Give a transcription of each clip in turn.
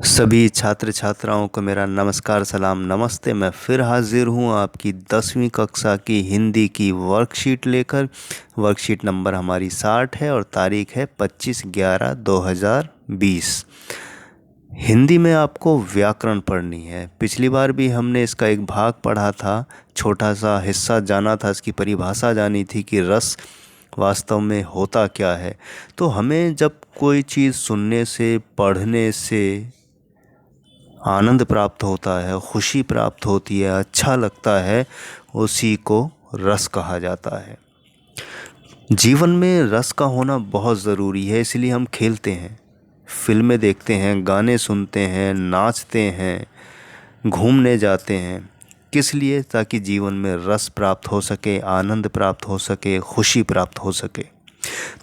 सभी छात्र छात्राओं को मेरा नमस्कार सलाम नमस्ते। मैं फिर हाजिर हूँ आपकी 10वीं कक्षा की हिंदी की वर्कशीट लेकर। वर्कशीट नंबर हमारी 60 है और तारीख है 25/11/2020। हिंदी में आपको व्याकरण पढ़नी है। पिछली बार भी हमने इसका एक भाग पढ़ा था, छोटा सा हिस्सा जाना था, इसकी परिभाषा जानी थी कि रस वास्तव में होता क्या है। तो हमें जब कोई चीज़ सुनने से, पढ़ने से आनंद प्राप्त होता है, खुशी प्राप्त होती है, अच्छा लगता है, उसी को रस कहा जाता है। जीवन में रस का होना बहुत ज़रूरी है, इसलिए हम खेलते हैं, फिल्में देखते हैं, गाने सुनते हैं, नाचते हैं, घूमने जाते हैं। किस लिए? ताकि जीवन में रस प्राप्त हो सके, आनंद प्राप्त हो सके, खुशी प्राप्त हो सके।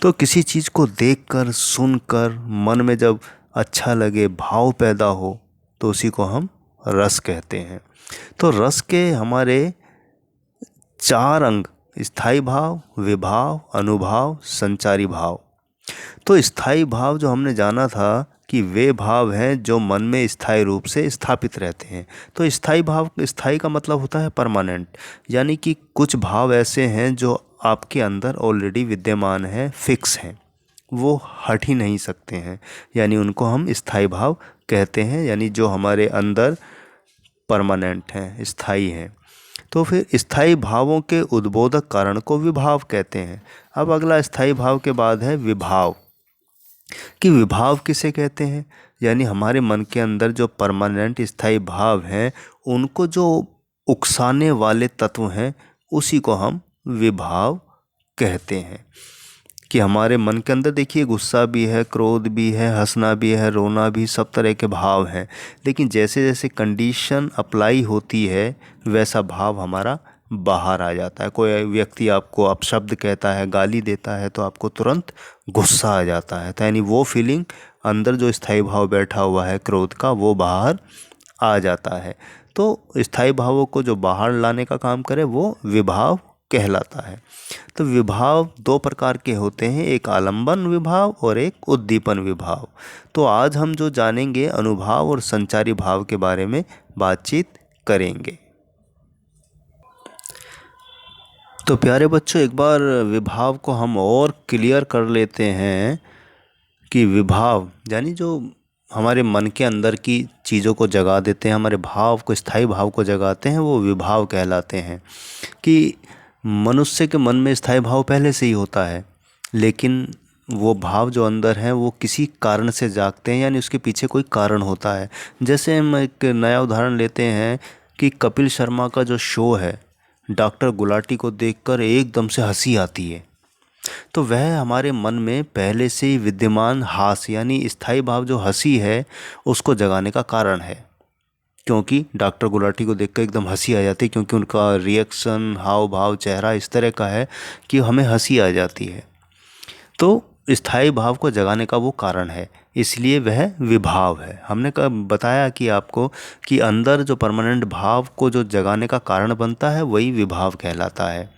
तो किसी चीज़ को देखकर, सुनकर मन में जब अच्छा लगे, भाव पैदा हो, तो उसी को हम रस कहते हैं। तो रस के हमारे 4 अंग: स्थायी भाव, विभाव, अनुभाव, संचारी भाव। तो स्थायी भाव जो हमने जाना था कि वे भाव हैं जो मन में स्थायी रूप से स्थापित रहते हैं। तो स्थायी भाव, स्थायी का मतलब होता है परमानेंट, यानी कि कुछ भाव ऐसे हैं जो आपके अंदर ऑलरेडी विद्यमान है, फिक्स हैं, वो हट ही नहीं सकते हैं, यानी उनको हम स्थायी भाव कहते हैं, यानी जो हमारे अंदर परमानेंट हैं, स्थायी हैं। तो फिर स्थायी भावों के उद्बोधक कारण को विभाव कहते हैं। अब अगला स्थायी भाव के बाद है विभाव। कि विभाव किसे कहते हैं? यानी हमारे मन के अंदर जो परमानेंट स्थायी भाव हैं, उनको जो उकसाने वाले तत्व हैं, उसी को हम विभाव कहते हैं। कि हमारे मन के अंदर देखिए, गुस्सा भी है, क्रोध भी है, हंसना भी है, रोना भी, सब तरह के भाव हैं। लेकिन जैसे जैसे कंडीशन अप्लाई होती है, वैसा भाव हमारा बाहर आ जाता है। कोई व्यक्ति आपको अपशब्द कहता है, गाली देता है, तो आपको तुरंत गुस्सा आ जाता है। तो यानी वो फीलिंग, अंदर जो स्थायी भाव बैठा हुआ है क्रोध का, वो बाहर आ जाता है। तो स्थायी भावों को जो बाहर लाने का काम करे, वो विभाव कहलाता है। तो विभाव 2 प्रकार के होते हैं, एक आलंबन विभाव और एक उद्दीपन विभाव। तो आज हम जो जानेंगे, अनुभाव और संचारी भाव के बारे में बातचीत करेंगे। तो प्यारे बच्चों, एक बार विभाव को हम और क्लियर कर लेते हैं कि विभाव यानी जो हमारे मन के अंदर की चीज़ों को जगा देते हैं, हमारे भाव को, स्थायी भाव को जगाते हैं, वो विभाव कहलाते हैं। कि मनुष्य के मन में स्थायी भाव पहले से ही होता है, लेकिन वो भाव जो अंदर हैं, वो किसी कारण से जागते हैं, यानी उसके पीछे कोई कारण होता है। जैसे हम एक नया उदाहरण लेते हैं कि कपिल शर्मा का जो शो है, डॉक्टर गुलाटी को देखकर एकदम से हंसी आती है, तो वह हमारे मन में पहले से ही विद्यमान हास, यानी स्थायी भाव जो हंसी है, उसको जगाने का कारण है। क्योंकि डॉक्टर गुलाटी को देखकर एकदम हंसी आ जाती है, क्योंकि उनका रिएक्शन, हाव भाव, चेहरा इस तरह का है कि हमें हंसी आ जाती है। तो स्थायी भाव को जगाने का वो कारण है, इसलिए वह विभाव है। हमने बताया कि आपको कि अंदर जो परमानेंट भाव को जो जगाने का कारण बनता है, वही विभाव कहलाता है।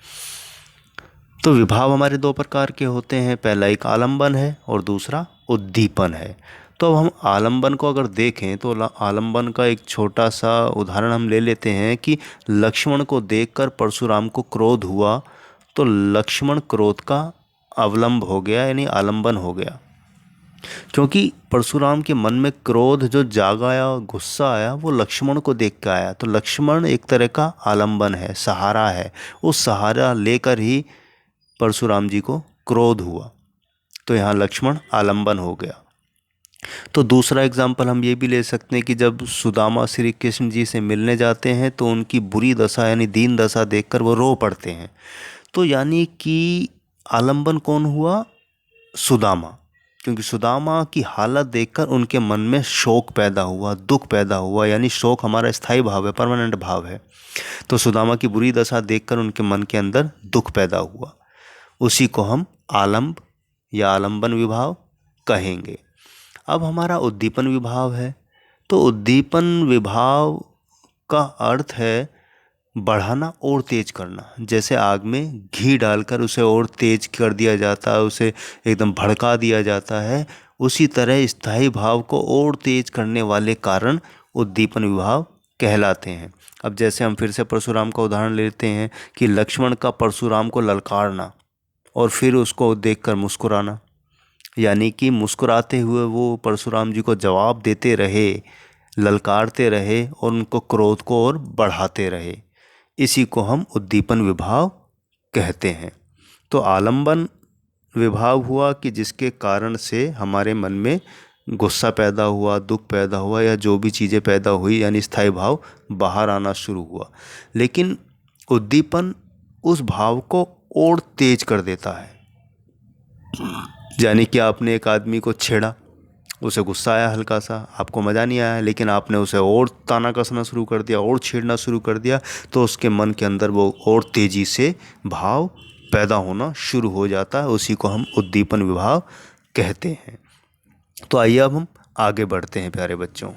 तो विभाव हमारे 2 प्रकार के होते हैं, पहला एक आलंबन है और दूसरा उद्दीपन है। तो अब हम आलंबन को अगर देखें, तो आलंबन का एक छोटा सा उदाहरण हम ले लेते हैं कि लक्ष्मण को देखकर परशुराम को क्रोध हुआ, तो लक्ष्मण क्रोध का अवलंब हो गया, यानी आलंबन हो गया। क्योंकि परशुराम के मन में क्रोध जो जागा आया, गुस्सा आया, वो लक्ष्मण को देख कर आया। तो लक्ष्मण एक तरह का आलंबन है, सहारा है। उस सहारा लेकर ही परशुराम जी को क्रोध हुआ, तो यहाँ लक्ष्मण आलंबन हो गया। तो दूसरा एग्जाम्पल हम ये भी ले सकते हैं कि जब सुदामा श्री कृष्ण जी से मिलने जाते हैं, तो उनकी बुरी दशा यानी दीन दशा देखकर वो रो पड़ते हैं। तो यानी कि आलंबन कौन हुआ? सुदामा। क्योंकि सुदामा की हालत देखकर उनके मन में शोक पैदा हुआ, दुख पैदा हुआ, यानी शोक हमारा स्थायी भाव है, परमानेंट भाव है। तो सुदामा की बुरी दशा देखकर उनके मन के अंदर दुख पैदा हुआ, उसी को हम आलंब या आलंबन विभाव कहेंगे। अब हमारा उद्दीपन विभाव है। तो उद्दीपन विभाव का अर्थ है बढ़ाना और तेज करना। जैसे आग में घी डालकर उसे और तेज कर दिया जाता है, उसे एकदम भड़का दिया जाता है, उसी तरह स्थायी भाव को और तेज करने वाले कारण उद्दीपन विभाव कहलाते हैं। अब जैसे हम फिर से परशुराम का उदाहरण लेते हैं कि लक्ष्मण का परशुराम को ललकारना और फिर उसको देखकर मुस्कुराना, यानी कि मुस्कुराते हुए वो परशुराम जी को जवाब देते रहे, ललकारते रहे और उनको क्रोध को और बढ़ाते रहे। इसी को हम उद्दीपन विभाव कहते हैं। तो आलंबन विभाव हुआ कि जिसके कारण से हमारे मन में गुस्सा पैदा हुआ, दुख पैदा हुआ या जो भी चीज़ें पैदा हुई, यानी स्थायी भाव बाहर आना शुरू हुआ। लेकिन उद्दीपन उस भाव को और तेज कर देता है। यानी कि आपने एक आदमी को छेड़ा, उसे गुस्सा आया, हल्का सा आपको मज़ा नहीं आया, लेकिन आपने उसे और ताना कसना शुरू कर दिया और छेड़ना शुरू कर दिया, तो उसके मन के अंदर वो और तेज़ी से भाव पैदा होना शुरू हो जाता है। उसी को हम उद्दीपन विभाव कहते हैं। तो आइए अब हम आगे बढ़ते हैं प्यारे बच्चों।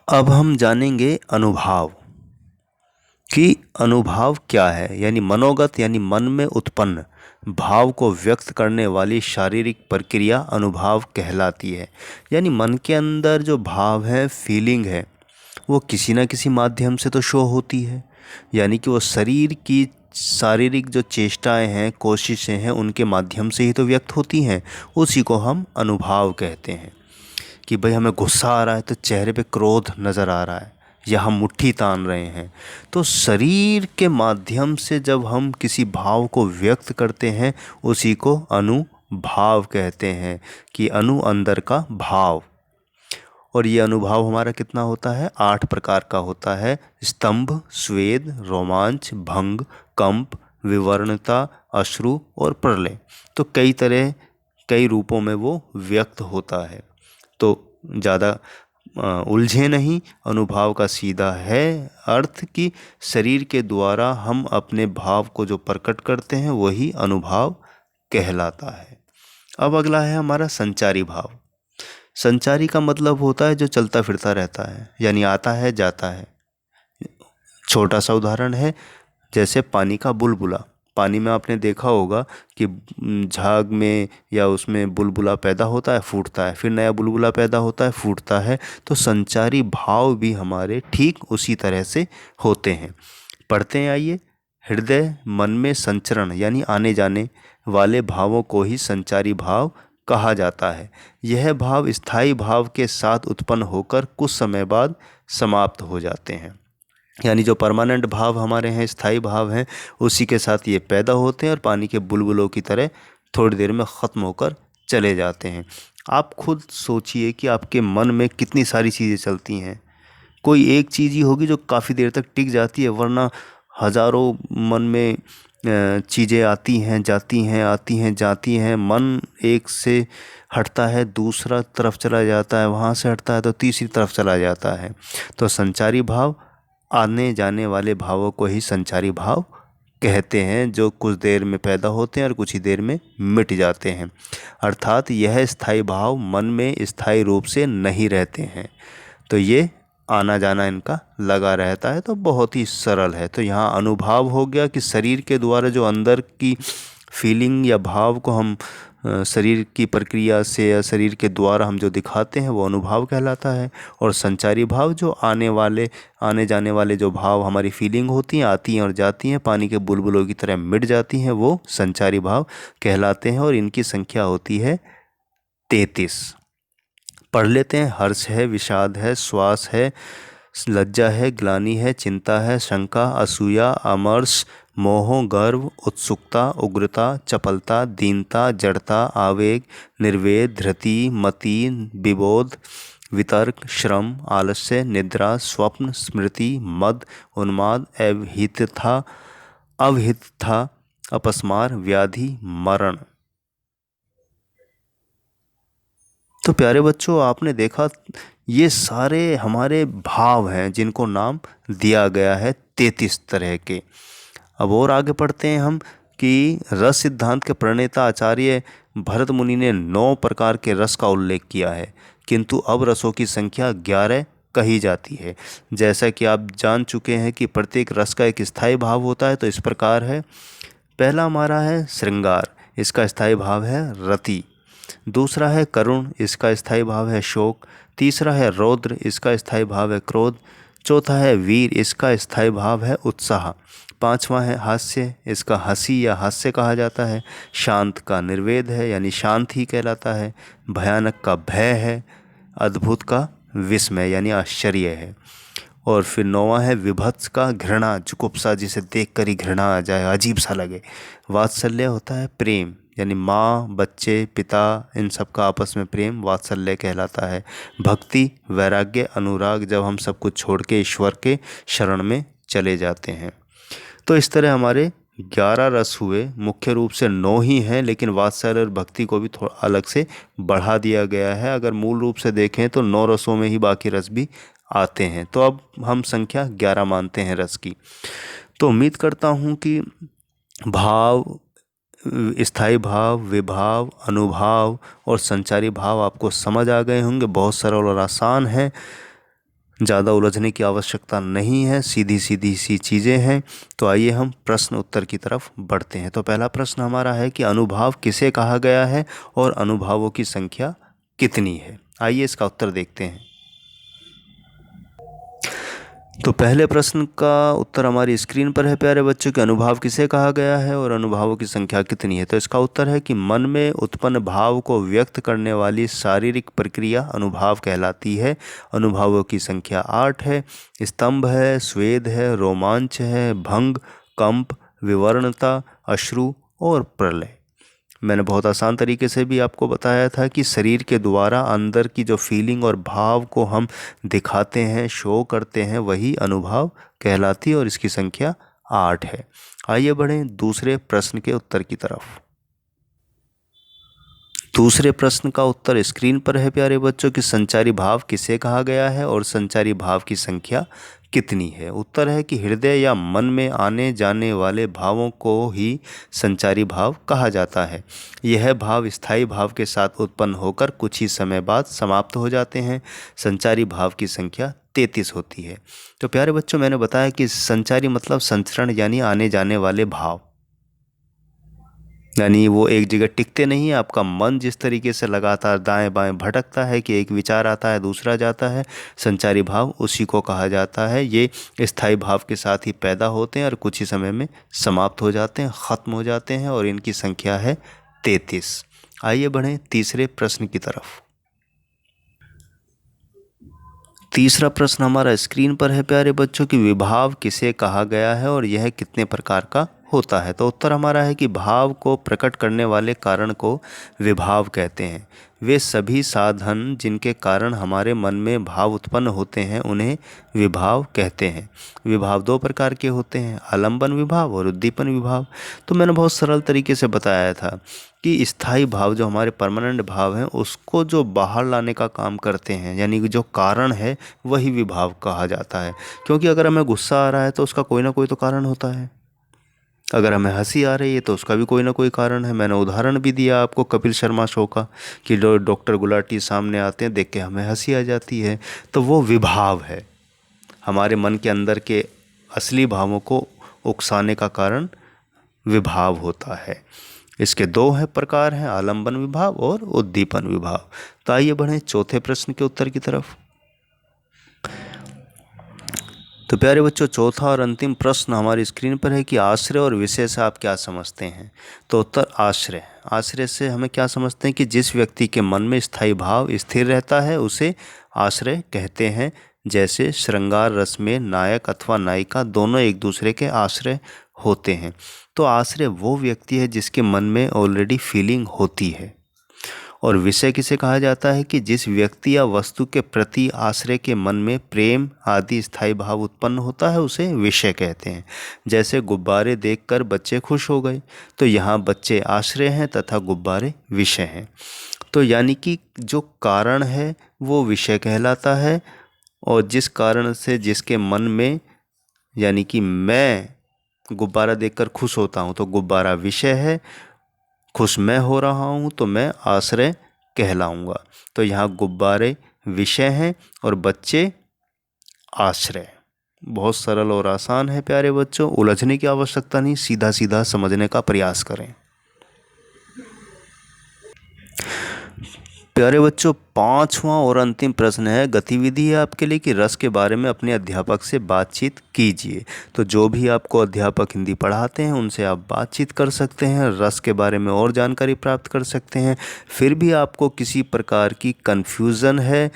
अब हम जानेंगे अनुभाव कि अनुभाव क्या है। यानी मनोगत, यानी मन में उत्पन्न भाव को व्यक्त करने वाली शारीरिक प्रक्रिया अनुभाव कहलाती है। यानी मन के अंदर जो भाव है, फीलिंग है, वो किसी न किसी माध्यम से तो शो होती है। यानी कि वो शरीर की शारीरिक जो चेष्टाएं हैं, कोशिशें हैं, उनके माध्यम से ही तो व्यक्त होती हैं। उसी को हम अनुभाव कहते हैं। कि भाई हमें गुस्सा आ रहा है तो चेहरे पे क्रोध नज़र आ रहा है, या हम मुट्ठी तान रहे हैं, तो शरीर के माध्यम से जब हम किसी भाव को व्यक्त करते हैं उसी को अनुभाव कहते हैं। कि अनु अंदर का भाव। और ये अनुभाव हमारा कितना होता है? 8 प्रकार का होता है। स्तंभ, स्वेद, रोमांच, भंग, कंप, विवर्णता, अश्रु और प्रलय। तो कई रूपों में वो व्यक्त होता है। तो ज़्यादा उलझे नहीं, अनुभाव का सीधा है अर्थ कि शरीर के द्वारा हम अपने भाव को जो प्रकट करते हैं वही अनुभाव कहलाता है। अब अगला है हमारा संचारी भाव। संचारी का मतलब होता है जो चलता फिरता रहता है, यानी आता है जाता है। छोटा सा उदाहरण है, जैसे पानी का बुलबुला। पानी में आपने देखा होगा कि झाग में या उसमें बुलबुला पैदा होता है, फूटता है, फिर नया बुलबुला पैदा होता है, फूटता है। तो संचारी भाव भी हमारे ठीक उसी तरह से होते हैं। पढ़ते हैं आइए। हृदय मन में संचरण यानी आने जाने वाले भावों को ही संचारी भाव कहा जाता है। यह भाव स्थायी भाव के साथ उत्पन्न होकर कुछ समय बाद समाप्त हो जाते हैं। यानी जो परमानेंट भाव हमारे हैं, स्थायी भाव हैं, उसी के साथ ये पैदा होते हैं और पानी के बुलबुलों की तरह थोड़ी देर में ख़त्म होकर चले जाते हैं। आप खुद सोचिए कि आपके मन में कितनी सारी चीज़ें चलती हैं। कोई एक चीज़ ही होगी जो काफ़ी देर तक टिक जाती है, वरना हज़ारों मन में चीज़ें आती हैं, जाती हैं, आती हैं, जाती हैं। मन एक से हटता है, दूसरा तरफ चला जाता है, वहाँ से हटता है तो तीसरी तरफ चला जाता है। तो संचारी भाव, आने जाने वाले भावों को ही संचारी भाव कहते हैं, जो कुछ देर में पैदा होते हैं और कुछ ही देर में मिट जाते हैं। अर्थात यह स्थायी भाव मन में स्थायी रूप से नहीं रहते हैं। तो ये आना जाना इनका लगा रहता है। तो बहुत ही सरल है। तो यहाँ अनुभाव हो गया कि शरीर के द्वारा जो अंदर की फीलिंग या भाव को हम शरीर की प्रक्रिया से या शरीर के द्वारा हम जो दिखाते हैं वो अनुभाव कहलाता है। और संचारी भाव जो आने जाने वाले जो भाव हमारी फीलिंग होती हैं, आती हैं और जाती हैं, पानी के बुलबुलों की तरह मिट जाती हैं, वो संचारी भाव कहलाते हैं। और इनकी संख्या होती है 33। पढ़ लेते हैं। हर्ष है, विषाद है, श्वास है, लज्जा है, ग्लानि है, चिंता है, शंका, असूया, अमर्ष, मोह, गर्व, उत्सुकता, उग्रता, चपलता, दीनता, जड़ता, आवेग, निर्वेद, धृति, मति, विबोध, वितर्क, श्रम, आलस्य, निद्रा, स्वप्न, स्मृति, मद, उन्माद, अवहितता, अपस्मार, व्याधि, मरण। तो प्यारे बच्चों, आपने देखा ये सारे हमारे भाव हैं जिनको नाम दिया गया है 33 तरह के। अब और आगे पढ़ते हैं हम कि रस सिद्धांत के प्रणेता आचार्य भरत मुनि ने 9 प्रकार के रस का उल्लेख किया है, किंतु अब रसों की संख्या 11 कही जाती है। जैसा कि आप जान चुके हैं कि प्रत्येक रस का एक स्थायी भाव होता है। तो इस प्रकार है। पहला हमारा है श्रृंगार, इसका स्थायी भाव है रति। दूसरा है करुण, इसका स्थायी भाव है शोक। तीसरा है रौद्र, इसका स्थायी भाव है क्रोध। चौथा है वीर, इसका स्थायी भाव है उत्साह। पांचवा है हास्य, इसका हंसी या हास्य कहा जाता है। शांत का निर्वेद है, यानी शांत ही कहलाता है। भयानक का भय है। अद्भुत का विस्मय यानी आश्चर्य है। और फिर नौवां है विभत्स का घृणा, जुगुप्सा, जिसे देखकर ही घृणा आ जाए, अजीब सा लगे। वात्सल्य होता है प्रेम, यानी माँ, बच्चे, पिता, इन सब का आपस में प्रेम वात्सल्य कहलाता है। भक्ति, वैराग्य, अनुराग, जब हम सब कुछ छोड़ के ईश्वर के शरण में चले जाते हैं। तो इस तरह हमारे 11 रस हुए। मुख्य रूप से 9 ही हैं, लेकिन वात्सल्य और भक्ति को भी थोड़ा अलग से बढ़ा दिया गया है। अगर मूल रूप से देखें तो 9 रसों में ही बाकी रस भी आते हैं। तो अब हम संख्या 11 मानते हैं रस की। तो उम्मीद करता हूँ कि भाव, स्थायी भाव, विभाव, अनुभाव और संचारी भाव आपको समझ आ गए होंगे। बहुत सरल और आसान है, ज़्यादा उलझने की आवश्यकता नहीं है, सीधी सीधी सी चीज़ें हैं। तो आइए हम प्रश्न उत्तर की तरफ बढ़ते हैं। तो पहला प्रश्न हमारा है कि अनुभाव किसे कहा गया है और अनुभावों की संख्या कितनी है। आइए इसका उत्तर देखते हैं। तो पहले प्रश्न का उत्तर हमारी स्क्रीन पर है प्यारे बच्चों, कि अनुभाव किसे कहा गया है और अनुभावों की संख्या कितनी है। तो इसका उत्तर है कि मन में उत्पन्न भाव को व्यक्त करने वाली शारीरिक प्रक्रिया अनुभाव कहलाती है। अनुभावों की संख्या 8 है। स्तंभ है, स्वेद है, रोमांच है, भंग, कंप, विवर्णता, अश्रु और प्रलय। मैंने बहुत आसान तरीके से भी आपको बताया था कि शरीर के द्वारा अंदर की जो फीलिंग और भाव को हम दिखाते हैं, शो करते हैं, वही अनुभाव कहलाती है और इसकी संख्या 8 है। आइए बढ़ें दूसरे प्रश्न के उत्तर की तरफ। दूसरे प्रश्न का उत्तर स्क्रीन पर है प्यारे बच्चों, कि संचारी भाव किसे कहा गया है और संचारी भाव की संख्या कितनी है। उत्तर है कि हृदय या मन में आने जाने वाले भावों को ही संचारी भाव कहा जाता है। यह भाव स्थायी भाव के साथ उत्पन्न होकर कुछ ही समय बाद समाप्त हो जाते हैं। संचारी भाव की संख्या 33 होती है। तो प्यारे बच्चों, मैंने बताया कि संचारी मतलब संचरण, यानी आने जाने वाले भाव, यानी वो एक जगह टिकते नहीं है। आपका मन जिस तरीके से लगातार दाएं बाएं भटकता है कि एक विचार आता है दूसरा जाता है, संचारी भाव उसी को कहा जाता है। ये स्थायी भाव के साथ ही पैदा होते हैं और कुछ ही समय में समाप्त हो जाते हैं, ख़त्म हो जाते हैं, और इनकी संख्या है 33। आइए बढ़ें तीसरे प्रश्न की तरफ। तीसरा प्रश्न हमारा स्क्रीन पर है प्यारे बच्चों, कि विभाव किसे कहा गया है और यह कितने प्रकार का होता है। तो उत्तर हमारा है कि भाव को प्रकट करने वाले कारण को विभाव कहते हैं। वे सभी साधन जिनके कारण हमारे मन में भाव उत्पन्न होते हैं उन्हें विभाव कहते हैं। विभाव 2 प्रकार के होते हैं, आलंबन विभाव और उद्दीपन विभाव। तो मैंने बहुत सरल तरीके से बताया था कि स्थायी भाव जो हमारे परमानेंट भाव हैं उसको जो बाहर लाने का काम करते हैं, यानी कि जो कारण है वही विभाव कहा जाता है। क्योंकि अगर हमें गुस्सा आ रहा है तो उसका कोई ना कोई तो कारण होता है, अगर हमें हंसी आ रही है तो उसका भी कोई ना कोई कारण है। मैंने उदाहरण भी दिया आपको कपिल शर्मा शो का, कि डॉक्टर गुलाटी सामने आते हैं, देख के हमें हंसी आ जाती है। तो वो विभाव है, हमारे मन के अंदर के असली भावों को उकसाने का कारण विभाव होता है। इसके 2 प्रकार हैं, आलंबन विभाव और उद्दीपन विभाव। तो आइए बढ़ें चौथे प्रश्न के उत्तर की तरफ। तो प्यारे बच्चों, चौथा और अंतिम प्रश्न हमारी स्क्रीन पर है कि आश्रय और विषय से आप क्या समझते हैं। तो उत्तर आश्रय। आश्रय से हमें क्या समझते हैं कि जिस व्यक्ति के मन में स्थायी भाव स्थिर रहता है उसे आश्रय कहते हैं। जैसे श्रृंगार रस में नायक अथवा नायिका दोनों एक दूसरे के आश्रय होते हैं। तो आश्रय वो व्यक्ति है जिसके मन में ऑलरेडी फीलिंग होती है। और विषय किसे कहा जाता है कि जिस व्यक्ति या वस्तु के प्रति आश्रय के मन में प्रेम आदि स्थायी भाव उत्पन्न होता है उसे विषय कहते हैं। जैसे गुब्बारे देखकर बच्चे खुश हो गए, तो यहाँ बच्चे आश्रय हैं तथा गुब्बारे विषय हैं। तो यानी कि जो कारण है वो विषय कहलाता है, और जिस कारण से जिसके मन में, यानी कि मैं गुब्बारा देखकर खुश होता हूँ तो गुब्बारा विषय है, खुश मैं हो रहा हूँ तो मैं आश्रय कहलाऊँगा। तो यहाँ गुब्बारे विषय हैं और बच्चे आश्रय। बहुत सरल और आसान है प्यारे बच्चों, उलझने की आवश्यकता नहीं, सीधा सीधा समझने का प्रयास करें। प्यारे बच्चों, 5वां और अंतिम प्रश्न है, गतिविधि है आपके लिए कि रस के बारे में अपने अध्यापक से बातचीत कीजिए। तो जो भी आपको अध्यापक हिंदी पढ़ाते हैं उनसे आप बातचीत कर सकते हैं, रस के बारे में और जानकारी प्राप्त कर सकते हैं। फिर भी आपको किसी प्रकार की कन्फ्यूज़न है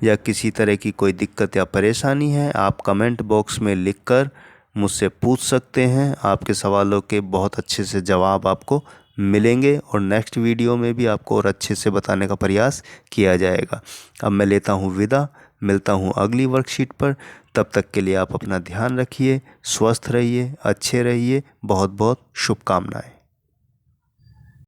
या किसी तरह की कोई दिक्कत या परेशानी है, आप कमेंट बॉक्स में लिखकर मुझसे पूछ सकते हैं। आपके सवालों के बहुत अच्छे से जवाब आपको मिलेंगे और नेक्स्ट वीडियो में भी आपको और अच्छे से बताने का प्रयास किया जाएगा। अब मैं लेता हूँ विदा, मिलता हूँ अगली वर्कशीट पर। तब तक के लिए आप अपना ध्यान रखिए, स्वस्थ रहिए, अच्छे रहिए। बहुत बहुत शुभकामनाएं।